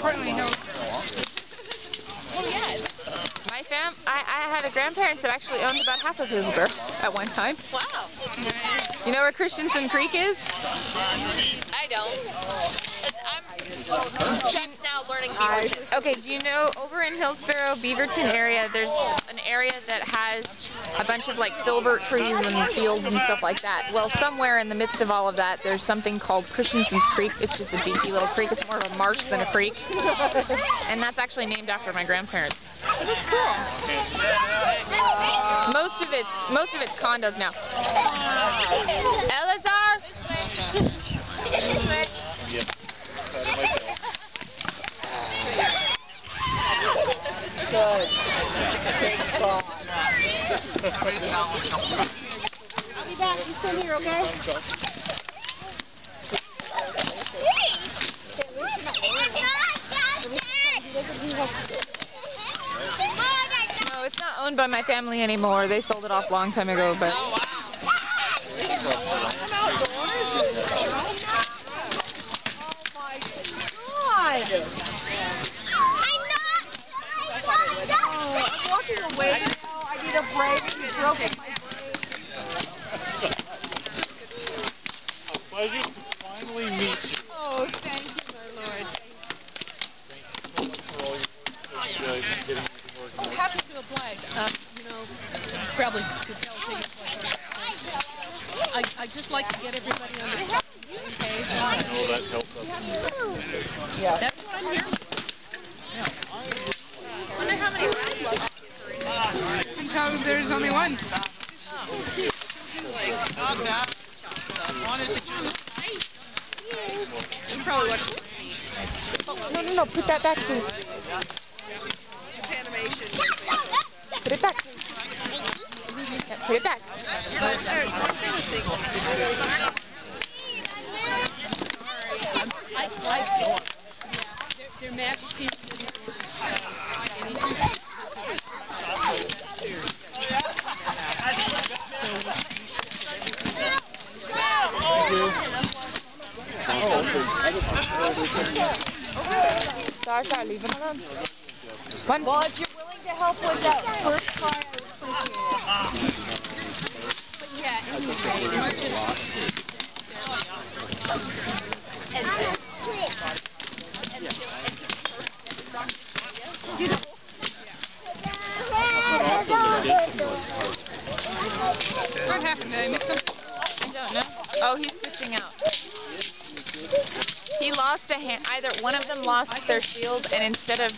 Portland Hills. Oh yeah. I had a grandparents that actually owned about half of Hillsboro at one time. Wow. You know where Christensen Creek is? I don't. I'm just now learning the origin. Okay, do you know over in Hillsboro, Beaverton area, there's an area that has a bunch of like filbert trees and fields and stuff like that. Well, somewhere in the midst of all of that, there's something called Christensen Creek. It's just a beachy little creek. It's more of a marsh than a creek. And that's actually named after my grandparents. Most of it's condos now. Elazar! Good. I'll be back. You stay here, okay? No, it's not owned by my family anymore. They sold it off a long time ago, but... Oh, wow. I'm walking away now. I need a break. You broke my brain. A pleasure to finally meet you. Oh, thank you, my lord. Thank you so much for all your work and getting everything Oh, organized. happy to oblige. You know, probably could tell things like I just like to get everybody on the same page. I know that helps us. Yeah. That's what I'm here for. I wonder how many rounds. Because there's only one. You probably watch No, put that back, please. Put it back. Yeah, put it back. Their Majesty. Sorry, leave him alone. One. Well, if you're willing to help with that first try, I would appreciate it. But yeah, anyway, it's just... What happened? Did I miss something? I don't know. Oh, he's switching out. He lost a hand. Either one of them lost their shield, and instead of